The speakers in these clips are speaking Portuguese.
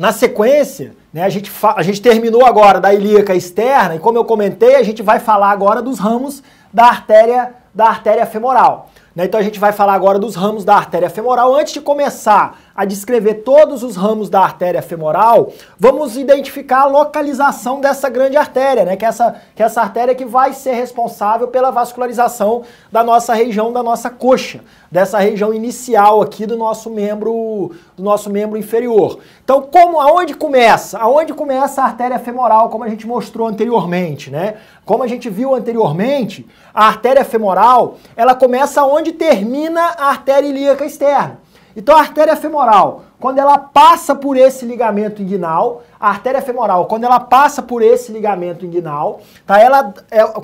Na sequência, né, a gente terminou agora da ilíaca externa e, como eu comentei, a gente vai falar agora dos ramos da artéria femoral. Né? Então a gente vai falar agora dos ramos da artéria femoral. Antes de começar a descrever todos os ramos da artéria femoral, vamos identificar a localização dessa grande artéria, né? que é essa artéria que vai ser responsável pela vascularização da nossa região, da nossa coxa, dessa região inicial aqui do nosso membro inferior. Então, aonde começa? Aonde começa a artéria femoral, como a gente mostrou anteriormente, né? Como a gente viu anteriormente, a artéria femoral, ela começa onde termina a artéria ilíaca externa. Então a artéria femoral, quando ela passa por esse ligamento inguinal, a artéria femoral, quando ela passa por esse ligamento inguinal, tá?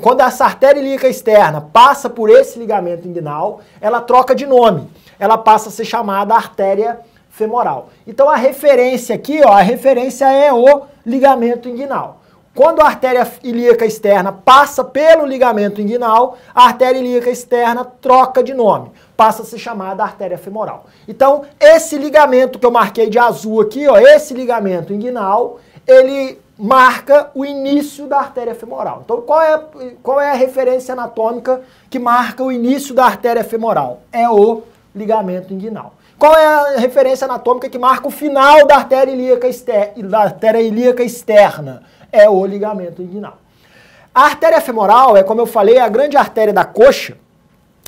Quando essa artéria ilíaca externa passa por esse ligamento inguinal, ela troca de nome. Ela passa a ser chamada artéria femoral. Então a referência aqui, ó, a referência é o ligamento inguinal. Quando a artéria ilíaca externa passa pelo ligamento inguinal, a artéria ilíaca externa troca de nome, passa a ser chamada artéria femoral. Então, esse ligamento que eu marquei de azul aqui, ó, esse ligamento inguinal, ele marca o início da artéria femoral. Então, qual é a referência anatômica que marca o início da artéria femoral? É o ligamento inguinal. Qual é a referência anatômica que marca o final da artéria ilíaca externa? É o ligamento inguinal. A artéria femoral, como eu falei, é a grande artéria da coxa.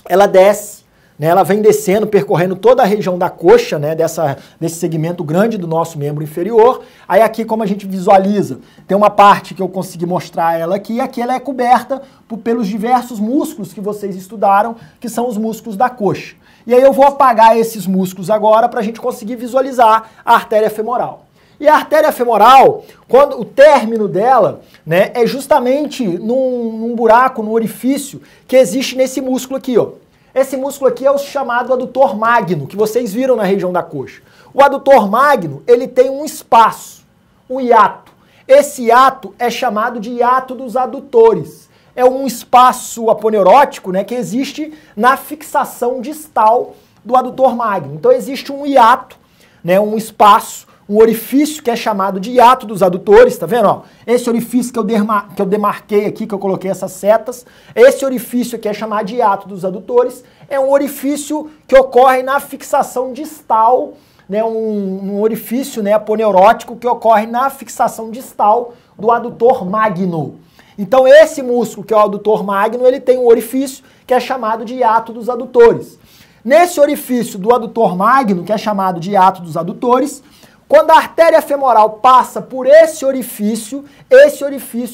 Ela desce, né, ela vem descendo, percorrendo toda a região da coxa, né, desse segmento grande do nosso membro inferior. Aí aqui, como a gente visualiza, tem uma parte que eu consegui mostrar ela aqui, e aqui ela é coberta pelos diversos músculos que vocês estudaram, que são os músculos da coxa. E aí eu vou apagar esses músculos agora para a gente conseguir visualizar a artéria femoral. E a artéria femoral, quando o término dela, né, é justamente num buraco, num orifício que existe nesse músculo aqui, ó. Esse músculo aqui é o chamado adutor magno, que vocês viram na região da coxa. O adutor magno, ele tem um espaço, um hiato. Esse hiato é chamado de hiato dos adutores. É um espaço aponeurótico, né, que existe na fixação distal do adutor magno. Então existe um hiato, né, um espaço, um orifício que é chamado de hiato dos adutores, tá vendo? Ó, esse orifício que eu demarquei aqui, que eu coloquei essas setas, esse orifício aqui é chamado de hiato dos adutores, é um orifício que ocorre na fixação distal, né, um orifício, né, aponeurótico que ocorre na fixação distal do adutor magno. Então esse músculo, que é o adutor magno, ele tem um orifício que é chamado de hiato dos adutores. Nesse orifício do adutor magno, que é chamado de hiato dos adutores, quando a artéria femoral passa por esse orifício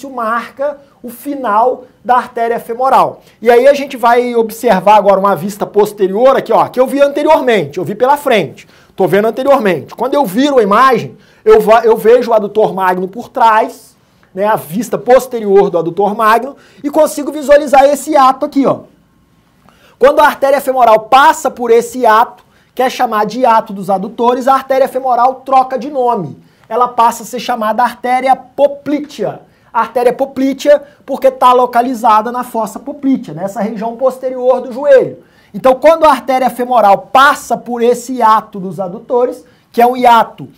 marca o final da artéria femoral. E aí a gente vai observar agora uma vista posterior aqui, ó, que eu vi anteriormente, eu vi pela frente, tô vendo anteriormente. Quando eu viro a imagem, eu vejo o adutor magno por trás, né, a vista posterior do adutor magno, e consigo visualizar esse hiato aqui, ó. Quando a artéria femoral passa por esse hiato, que é chamado de hiato dos adutores, a artéria femoral troca de nome. Ela passa a ser chamada artéria poplítea. A artéria poplítea porque está localizada na fossa poplítea, nessa região posterior do joelho. Então, quando a artéria femoral passa por esse hiato dos adutores, que é um hiato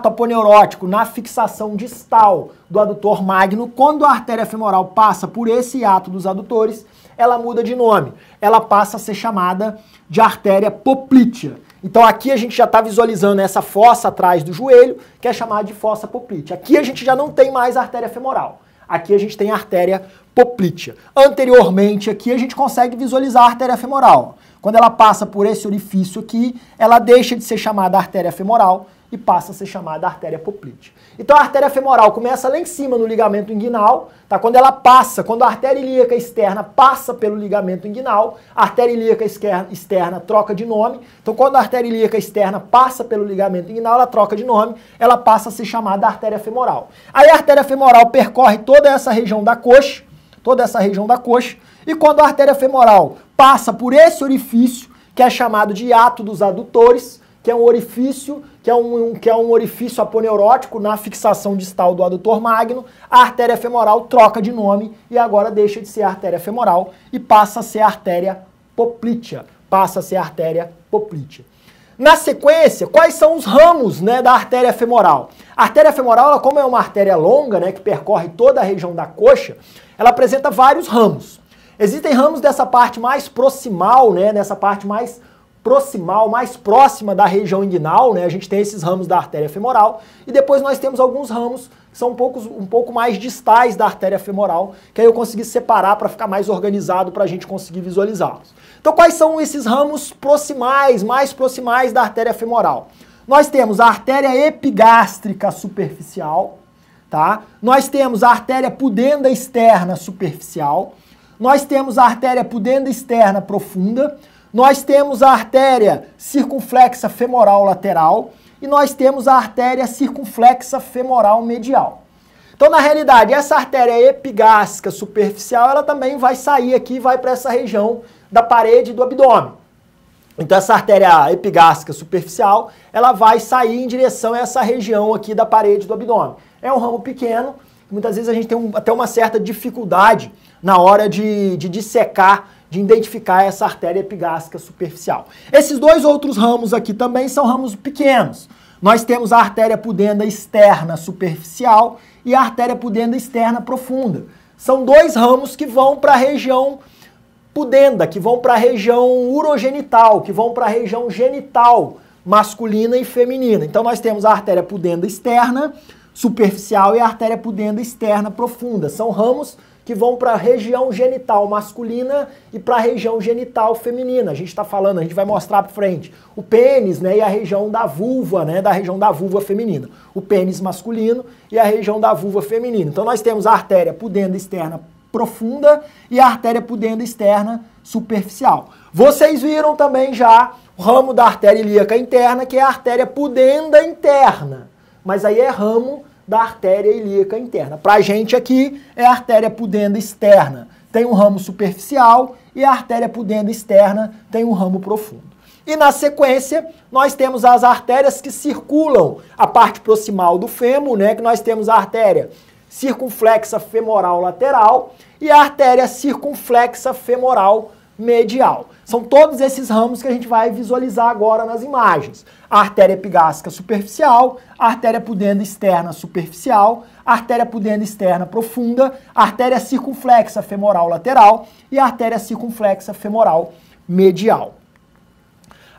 aponeurótico na fixação distal do adutor magno, quando a artéria femoral passa por esse hiato dos adutores, ela muda de nome. Ela passa a ser chamada de artéria poplítea. Então aqui a gente já está visualizando essa fossa atrás do joelho, que é chamada de fossa poplítea. Aqui a gente já não tem mais artéria femoral. Aqui a gente tem a artéria poplítea. Anteriormente aqui a gente consegue visualizar a artéria femoral. Quando ela passa por esse orifício aqui, ela deixa de ser chamada artéria femoral e passa a ser chamada artéria poplítea. Então a artéria femoral começa lá em cima no ligamento inguinal, tá? Quando a artéria ilíaca externa passa pelo ligamento inguinal, a artéria ilíaca externa troca de nome. Então quando a artéria ilíaca externa passa pelo ligamento inguinal, ela troca de nome, ela passa a ser chamada artéria femoral. Aí a artéria femoral percorre toda essa região da coxa, e quando a artéria femoral passa por esse orifício, que é chamado de hiato dos adutores, que é um orifício, que é um orifício aponeurótico na fixação distal do adutor magno, a artéria femoral troca de nome e agora deixa de ser artéria femoral e passa a ser artéria poplítea. Na sequência, quais são os ramos, né, da artéria femoral? A artéria femoral, ela, como é uma artéria longa, né, que percorre toda a região da coxa, ela apresenta vários ramos. Existem ramos dessa parte mais proximal, né, nessa parte mais proximal, mais próxima da região inguinal, né, a gente tem esses ramos da artéria femoral, e depois nós temos alguns ramos que são um pouco mais distais da artéria femoral, que aí eu consegui separar para ficar mais organizado para a gente conseguir visualizá-los. Então quais são esses ramos proximais, mais proximais da artéria femoral? Nós temos a artéria epigástrica superficial, tá? Nós temos a artéria pudenda externa superficial, nós temos a artéria pudenda externa profunda, nós temos a artéria circunflexa femoral lateral e nós temos a artéria circunflexa femoral medial. Então, na realidade, essa artéria epigástrica superficial, ela também vai sair aqui e vai para essa região da parede do abdômen. Então, essa artéria epigástrica superficial, ela vai sair em direção a essa região aqui da parede do abdômen. É um ramo pequeno, muitas vezes a gente tem até uma certa dificuldade na hora de dissecar, de identificar essa artéria epigástrica superficial. Esses dois outros ramos aqui também são ramos pequenos. Nós temos a artéria pudenda externa superficial e a artéria pudenda externa profunda. São dois ramos que vão para a região pudenda, que vão para a região urogenital, que vão para a região genital masculina e feminina. Então nós temos a artéria pudenda externa superficial e a artéria pudenda externa profunda. São ramos que vão para a região genital masculina e para a região genital feminina. A gente está falando, a gente vai mostrar para frente o pênis, né, e a região da vulva, né, da região da vulva feminina. O pênis masculino e a região da vulva feminina. Então nós temos a artéria pudenda externa profunda e a artéria pudenda externa superficial. Vocês viram também já o ramo da artéria ilíaca interna, que é a artéria pudenda interna. Mas aí é ramo da artéria ilíaca interna. Pra gente aqui é a artéria pudenda externa. Tem um ramo superficial e a artéria pudenda externa tem um ramo profundo. E na sequência, nós temos as artérias que circulam a parte proximal do fêmur, né? Que nós temos a artéria circunflexa femoral lateral e a artéria circunflexa femoral medial. São todos esses ramos que a gente vai visualizar agora nas imagens. A artéria epigástrica superficial, a artéria pudenda externa superficial, a artéria pudenda externa profunda, a artéria circunflexa femoral lateral e a artéria circunflexa femoral medial.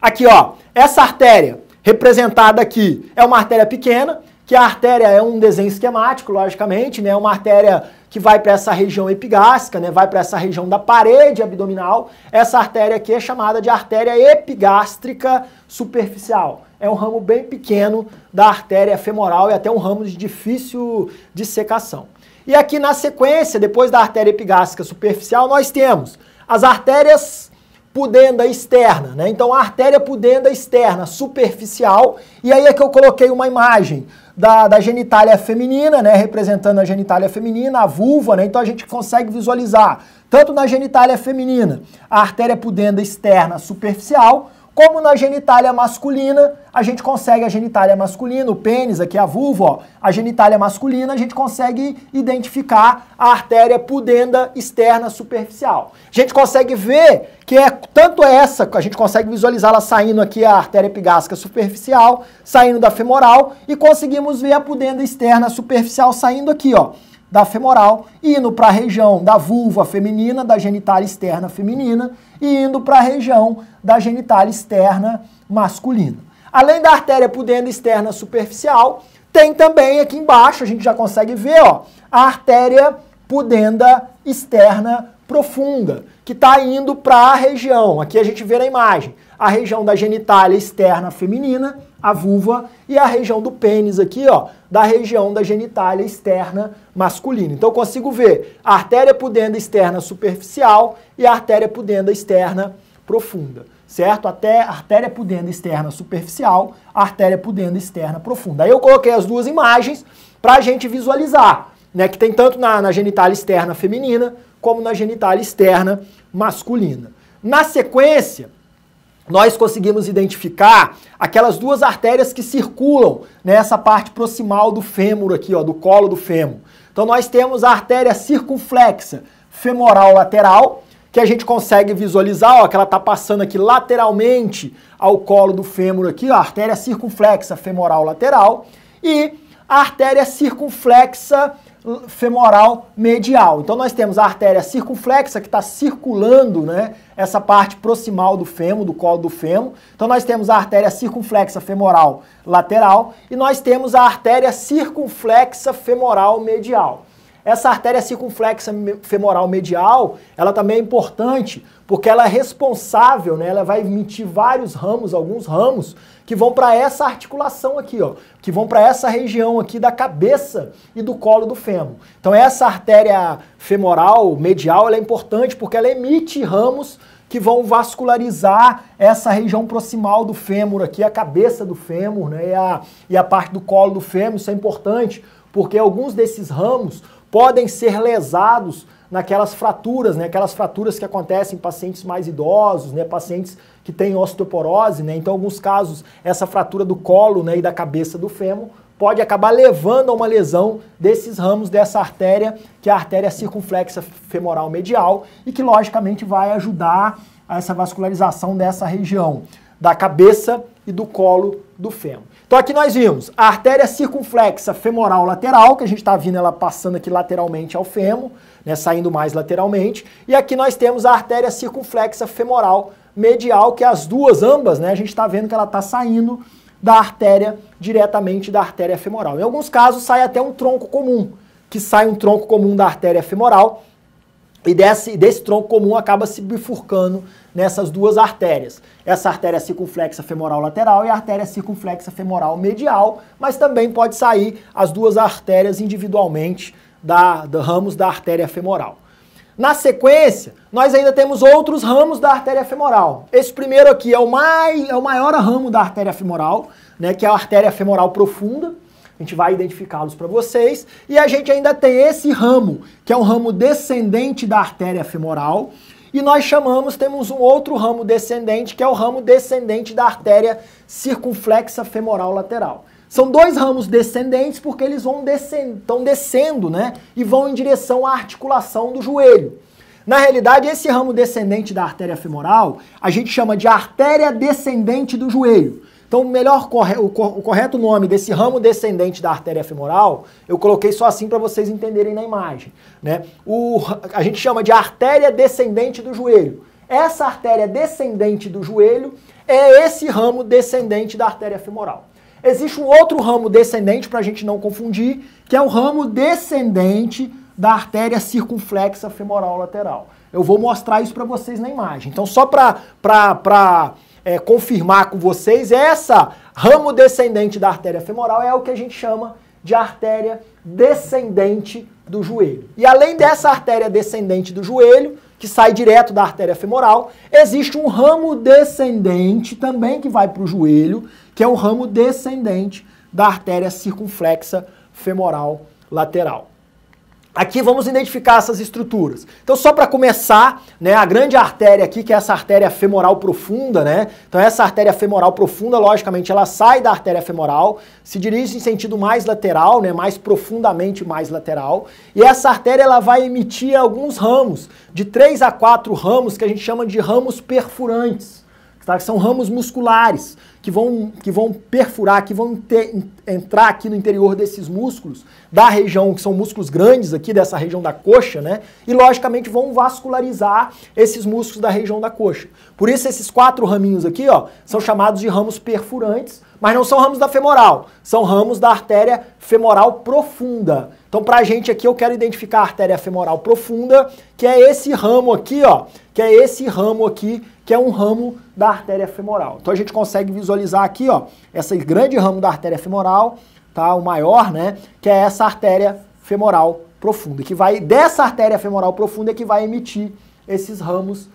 Aqui, ó, essa artéria representada aqui é uma artéria pequena, que a artéria é um desenho esquemático, logicamente, né? Uma artéria que vai para essa região epigástrica, né? Vai para essa região da parede abdominal. Essa artéria aqui é chamada de artéria epigástrica superficial. É um ramo bem pequeno da artéria femoral e até um ramo de difícil dissecação. E aqui na sequência, depois da artéria epigástrica superficial, nós temos as artérias pudenda externa, né? Então a artéria pudenda externa superficial, e aí é que eu coloquei uma imagem da genitália feminina, né? Representando a genitália feminina, a vulva, né? Então a gente consegue visualizar, tanto na genitália feminina, a artéria pudenda externa superficial, como na genitália masculina, a gente consegue a genitália masculina, o pênis, aqui a vulva, ó, a genitália masculina, a gente consegue identificar a artéria pudenda externa superficial. A gente consegue ver que é tanto essa, a gente consegue visualizá-la saindo aqui a artéria epigástrica superficial, saindo da femoral, e conseguimos ver a pudenda externa superficial saindo aqui, ó, da femoral, indo para a região da vulva feminina, da genitália externa feminina, e indo para a região da genitália externa masculina. Além da artéria pudenda externa superficial, tem também aqui embaixo, a gente já consegue ver, ó, a artéria pudenda externa profunda, que está indo para a região, aqui a gente vê na imagem, a região da genitália externa feminina, a vulva, e a região do pênis aqui, ó, da região da genitália externa masculina. Então eu consigo ver a artéria pudenda externa superficial e a artéria pudenda externa profunda, certo? Até a artéria pudenda externa superficial, a artéria pudenda externa profunda. Aí eu coloquei as duas imagens para a gente visualizar, né, que tem tanto na genitália externa feminina como na genitália externa masculina. Na sequência, nós conseguimos identificar aquelas duas artérias que circulam nessa parte proximal do fêmur aqui, ó, do colo do fêmur. Então nós temos a artéria circunflexa femoral lateral, que a gente consegue visualizar, ó, que ela está passando aqui lateralmente ao colo do fêmur aqui, ó, a artéria circunflexa femoral lateral e a artéria circunflexa femoral medial. Então nós temos a artéria circunflexa que está circulando, né, essa parte proximal do fêmur, do colo do fêmur. Então nós temos a artéria circunflexa femoral lateral e nós temos a artéria circunflexa femoral medial. Essa artéria circunflexa femoral medial, ela também é importante porque ela é responsável, né, ela vai emitir vários ramos, alguns ramos, que vão para essa articulação aqui, ó, que vão para essa região aqui da cabeça e do colo do fêmur. Então essa artéria femoral medial, ela é importante porque ela emite ramos que vão vascularizar essa região proximal do fêmur aqui, a cabeça do fêmur, né, e a parte do colo do fêmur. Isso é importante porque alguns desses ramos podem ser lesados naquelas fraturas, né? Aquelas fraturas que acontecem em pacientes mais idosos, né? Pacientes que têm osteoporose, né? Então, em alguns casos, essa fratura do colo, né, e da cabeça do fêmur pode acabar levando a uma lesão desses ramos dessa artéria, que é a artéria circunflexa femoral medial, e que, logicamente, vai ajudar a essa vascularização dessa região da cabeça e do colo do fêmur. Então aqui nós vimos a artéria circunflexa femoral lateral, que a gente está vendo ela passando aqui lateralmente ao fêmur, né, saindo mais lateralmente, e aqui nós temos a artéria circunflexa femoral medial, que as duas, ambas, né, a gente está vendo que ela está saindo da artéria, diretamente da artéria femoral. Em alguns casos sai até um tronco comum, que sai um tronco comum da artéria femoral, e desse tronco comum acaba se bifurcando nessas duas artérias. Essa artéria circunflexa femoral lateral e a artéria circunflexa femoral medial, mas também pode sair as duas artérias individualmente ramos da artéria femoral. Na sequência, nós ainda temos outros ramos da artéria femoral. Esse primeiro aqui é o maior ramo da artéria femoral, né, que é a artéria femoral profunda. A gente vai identificá-los para vocês. E a gente ainda tem esse ramo, que é um ramo descendente da artéria femoral. E nós temos um outro ramo descendente, que é o ramo descendente da artéria circunflexa femoral lateral. São dois ramos descendentes porque eles estão descendo, né, e vão em direção à articulação do joelho. Na realidade, esse ramo descendente da artéria femoral, a gente chama de artéria descendente do joelho. Então, o correto nome desse ramo descendente da artéria femoral, eu coloquei só assim para vocês entenderem na imagem, né? A gente chama de artéria descendente do joelho. Essa artéria descendente do joelho é esse ramo descendente da artéria femoral. Existe um outro ramo descendente, para a gente não confundir, que é o ramo descendente da artéria circunflexa femoral lateral. Eu vou mostrar isso para vocês na imagem. Então, só para confirmar com vocês, essa ramo descendente da artéria femoral é o que a gente chama de artéria descendente do joelho. E além dessa artéria descendente do joelho, que sai direto da artéria femoral, existe um ramo descendente também que vai para o joelho, que é o ramo descendente da artéria circunflexa femoral lateral. Aqui vamos identificar essas estruturas. Então, só para começar, né, a grande artéria aqui, que é essa artéria femoral profunda, né? Então, essa artéria femoral profunda, logicamente, ela sai da artéria femoral, se dirige em sentido mais lateral, né, mais profundamente mais lateral, e essa artéria ela vai emitir alguns ramos, de 3 a 4 ramos, que a gente chama de ramos perfurantes, tá? Que são ramos musculares, que vão perfurar, que vão entrar aqui no interior desses músculos, da região, que são músculos grandes aqui, dessa região da coxa, né? E, logicamente, vão vascularizar esses músculos da região da coxa. Por isso, esses 4 raminhos aqui, ó, são chamados de ramos perfurantes, mas não são ramos da femoral, são ramos da artéria femoral profunda. Então, pra gente aqui, eu quero identificar a artéria femoral profunda, que é esse ramo aqui, ó, que é um ramo da artéria femoral. Então a gente consegue visualizar aqui, ó, esse grande ramo da artéria femoral, tá? O maior, né? Que é essa artéria femoral profunda, que vai dessa artéria femoral profunda é que vai emitir esses ramos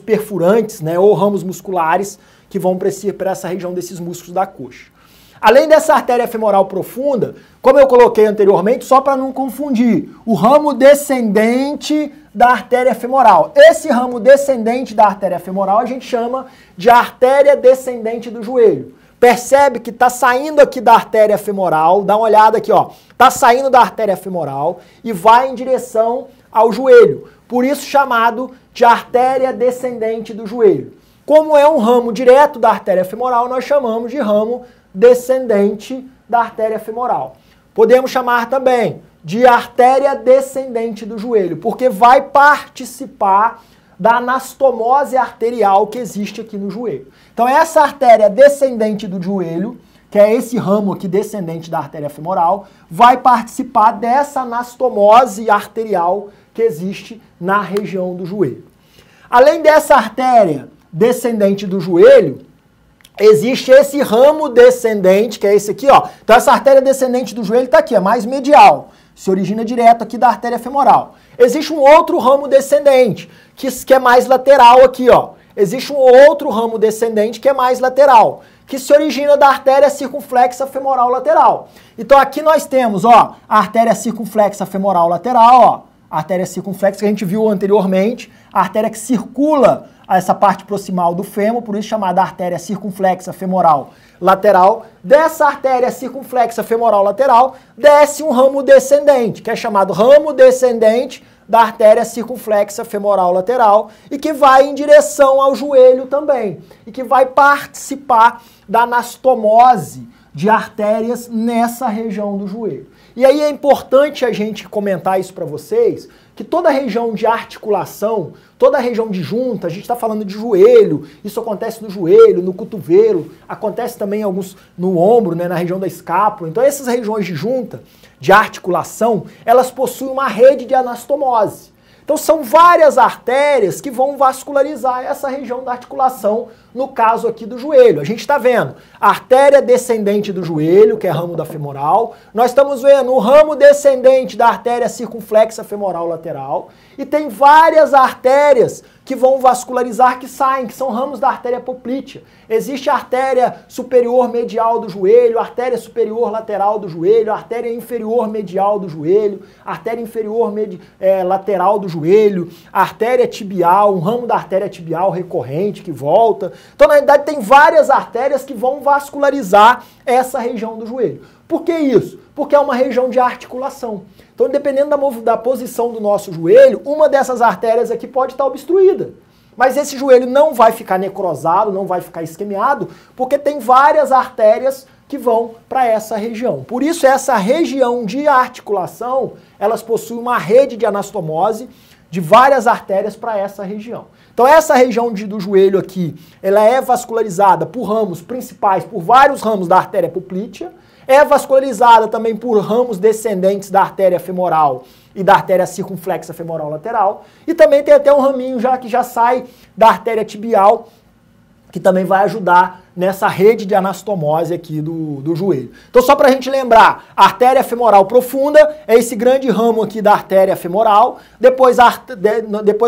perfurantes, né? Ou ramos musculares que vão para essa região desses músculos da coxa. Além dessa artéria femoral profunda, como eu coloquei anteriormente, só para não confundir, o ramo descendente da artéria femoral. Esse ramo descendente da artéria femoral a gente chama de artéria descendente do joelho. Percebe que está saindo aqui da artéria femoral, dá uma olhada aqui, ó, está saindo da artéria femoral e vai em direção ao joelho, por isso chamado de artéria descendente do joelho. Como é um ramo direto da artéria femoral, nós chamamos de ramo descendente da artéria femoral. Podemos chamar também de artéria descendente do joelho, porque vai participar da anastomose arterial que existe aqui no joelho. Então essa artéria descendente do joelho, que é esse ramo aqui descendente da artéria femoral, vai participar dessa anastomose arterial que existe na região do joelho. Além dessa artéria descendente do joelho, existe esse ramo descendente, que é esse aqui, ó. Então essa artéria descendente do joelho está aqui, é mais medial, se origina direto aqui da artéria femoral. Existe um outro ramo descendente, que é mais lateral aqui, ó. Existe um outro ramo descendente que é mais lateral, que se origina da artéria circunflexa femoral lateral. Então aqui nós temos, ó, a artéria circunflexa femoral lateral, ó, a artéria circunflexa que a gente viu anteriormente, a artéria que circula essa parte proximal do fêmur, por isso chamada artéria circunflexa femoral lateral. Dessa artéria circunflexa femoral lateral desce um ramo descendente, que é chamado ramo descendente da artéria circunflexa femoral lateral e que vai em direção ao joelho também e que vai participar da anastomose de artérias nessa região do joelho. E aí é importante a gente comentar isso para vocês, que toda a região de articulação, toda a região de junta, a gente está falando de joelho, isso acontece no joelho, no cotovelo, acontece também alguns no ombro, né, na região da escápula. Então essas regiões de junta, de articulação, elas possuem uma rede de anastomose. Então são várias artérias que vão vascularizar essa região da articulação, no caso aqui do joelho. A gente está vendo a artéria descendente do joelho, que é ramo da femoral. Nós estamos vendo o ramo descendente da artéria circunflexa femoral lateral. E tem várias artérias que vão vascularizar, que saem, que são ramos da artéria poplítea. Existe a artéria superior medial do joelho, a artéria superior lateral do joelho, a artéria inferior medial do joelho, a artéria inferior lateral do joelho, a artéria tibial, um ramo da artéria tibial recorrente que volta. Então, na verdade, tem várias artérias que vão vascularizar essa região do joelho. Por que isso? Porque é uma região de articulação. Então, dependendo da posição do nosso joelho, uma dessas artérias aqui pode estar obstruída. Mas esse joelho não vai ficar necrosado, não vai ficar isquemiado, porque tem várias artérias que vão para essa região. Por isso, essa região de articulação, elas possuem uma rede de anastomose de várias artérias para essa região. Então essa região do joelho aqui, ela é vascularizada por ramos principais, por vários ramos da artéria poplítea, é vascularizada também por ramos descendentes da artéria femoral e da artéria circunflexa femoral lateral, e também tem até um raminho que já sai da artéria tibial, que também vai ajudar nessa rede de anastomose aqui do joelho. Então só para a gente lembrar, a artéria femoral profunda é esse grande ramo aqui da artéria femoral, depois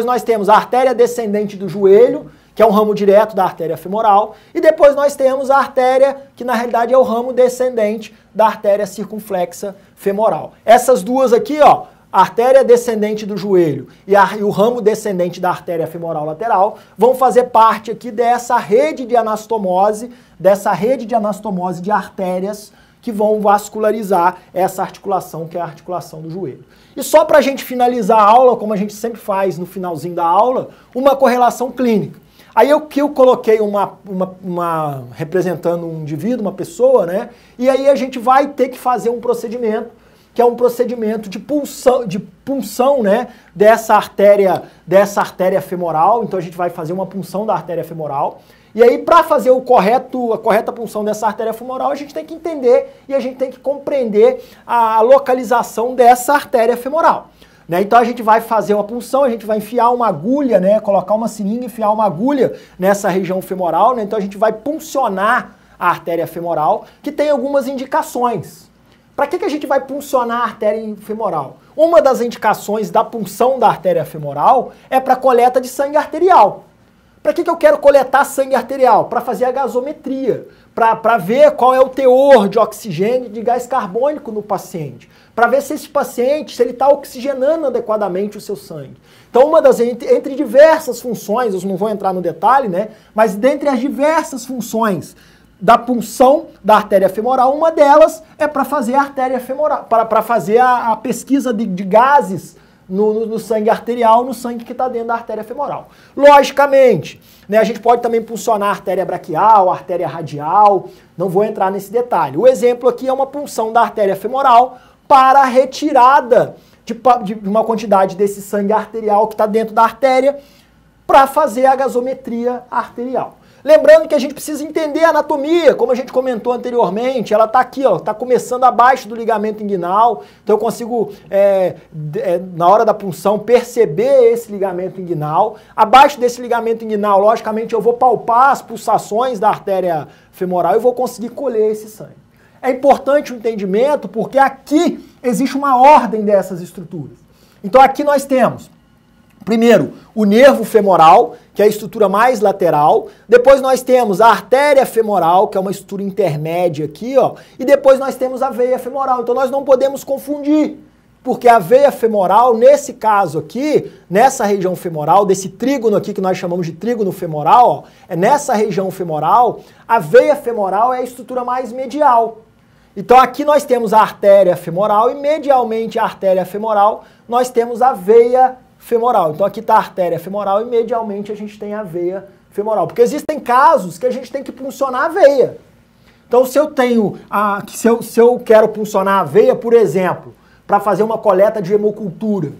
nós temos a artéria descendente do joelho, que é um ramo direto da artéria femoral, e depois nós temos a artéria, que na realidade é o ramo descendente da artéria circunflexa femoral. Essas duas aqui, ó, a artéria descendente do joelho e o ramo descendente da artéria femoral lateral vão fazer parte aqui dessa rede de anastomose, de artérias que vão vascularizar essa articulação, que é a articulação do joelho. E só para a gente finalizar a aula, como a gente sempre faz no finalzinho da aula, uma correlação clínica. Aí eu coloquei representando um indivíduo, uma pessoa, né? E aí a gente vai ter que fazer um procedimento, que é um procedimento de punção, né, dessa artéria femoral. Então a gente vai fazer uma punção da artéria femoral. E aí, para fazer a correta punção dessa artéria femoral, a gente tem que entender e a gente tem que compreender a localização dessa artéria femoral. Né? Então a gente vai fazer uma punção, a gente vai enfiar uma agulha, né? Colocar uma seringa e enfiar uma agulha nessa região femoral. Né? Então a gente vai puncionar a artéria femoral, que tem algumas indicações. Para que a gente vai puncionar a artéria femoral? Uma das indicações da punção da artéria femoral é para coleta de sangue arterial. Para que eu quero coletar sangue arterial? Para fazer a gasometria, para ver qual é o teor de oxigênio e de gás carbônico no paciente, para ver se esse paciente, se ele está oxigenando adequadamente o seu sangue. Então, entre diversas funções, eu não vou entrar no detalhe, né? Mas dentre as diversas funções da punção da artéria femoral, uma delas é para fazer a artéria femoral, para fazer a pesquisa de gases no sangue arterial, no sangue que está dentro da artéria femoral. Logicamente, né, a gente pode também puncionar a artéria braquial, a artéria radial, não vou entrar nesse detalhe. O exemplo aqui é uma punção da artéria femoral para a retirada de uma quantidade desse sangue arterial que está dentro da artéria para fazer a gasometria arterial. Lembrando que a gente precisa entender a anatomia, como a gente comentou anteriormente, ela está aqui, ó, está começando abaixo do ligamento inguinal, então eu consigo, na hora da punção, perceber esse ligamento inguinal. Abaixo desse ligamento inguinal, logicamente, eu vou palpar as pulsações da artéria femoral e vou conseguir colher esse sangue. É importante o entendimento porque aqui existe uma ordem dessas estruturas. Então aqui nós temos, primeiro, o nervo femoral, que é a estrutura mais lateral. Depois nós temos a artéria femoral, que é uma estrutura intermédia aqui, ó. E depois nós temos a veia femoral. Então nós não podemos confundir, porque a veia femoral, nesse caso aqui, nessa região femoral, desse trígono aqui que nós chamamos de trígono femoral, ó, é nessa região femoral, a veia femoral é a estrutura mais medial. Então aqui nós temos a artéria femoral e medialmente a artéria femoral nós temos a veia femoral. Então aqui está a artéria femoral e medialmente a gente tem a veia femoral. Porque existem casos que a gente tem que puncionar a veia. Então se eu tenho, se eu quero puncionar a veia, por exemplo, para fazer uma coleta de hemocultura,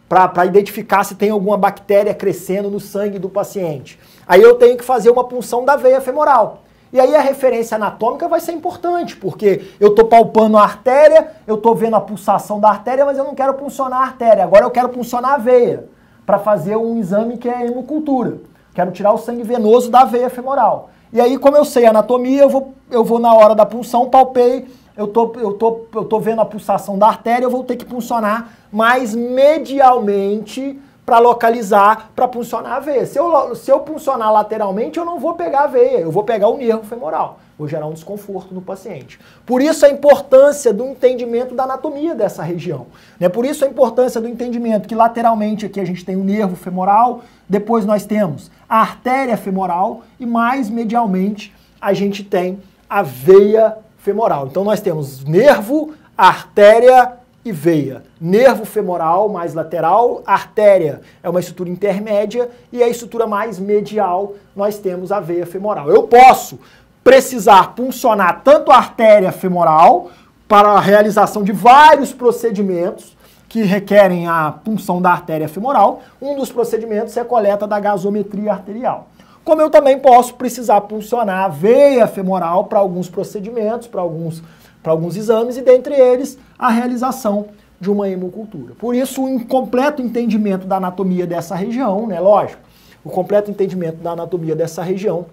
para identificar se tem alguma bactéria crescendo no sangue do paciente, aí eu tenho que fazer uma punção da veia femoral. E aí a referência anatômica vai ser importante, porque eu estou palpando a artéria, eu estou vendo a pulsação da artéria, mas eu não quero puncionar a artéria. Agora eu quero puncionar a veia, para fazer um exame que é a hemocultura. Quero tirar o sangue venoso da veia femoral. E aí, como eu sei a anatomia, eu vou na hora da punção, palpei, eu tô vendo a pulsação da artéria, eu vou ter que puncionar mais medialmente para localizar, para puncionar a veia. Se eu puncionar lateralmente, eu não vou pegar a veia, eu vou pegar o nervo femoral. Vou gerar um desconforto no paciente. Por isso a importância do entendimento da anatomia dessa região. Né? Por isso a importância do entendimento que lateralmente aqui a gente tem o nervo femoral, depois nós temos a artéria femoral e mais medialmente a gente tem a veia femoral. Então nós temos nervo, artéria e veia. Nervo femoral mais lateral, artéria é uma estrutura intermédia e a estrutura mais medial nós temos a veia femoral. Eu posso precisar puncionar tanto a artéria femoral para a realização de vários procedimentos que requerem a punção da artéria femoral. Um dos procedimentos é a coleta da gasometria arterial. Como eu também posso precisar puncionar a veia femoral para alguns procedimentos, para alguns exames, e dentre eles a realização de uma hemocultura. Por isso, o completo entendimento da anatomia dessa região, né, lógico, o completo entendimento da anatomia dessa região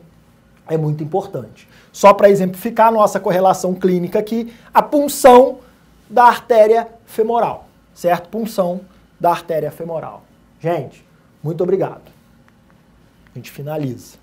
é muito importante. Só para exemplificar a nossa correlação clínica aqui, a punção da artéria femoral, certo? Punção da artéria femoral. Gente, muito obrigado. A gente finaliza.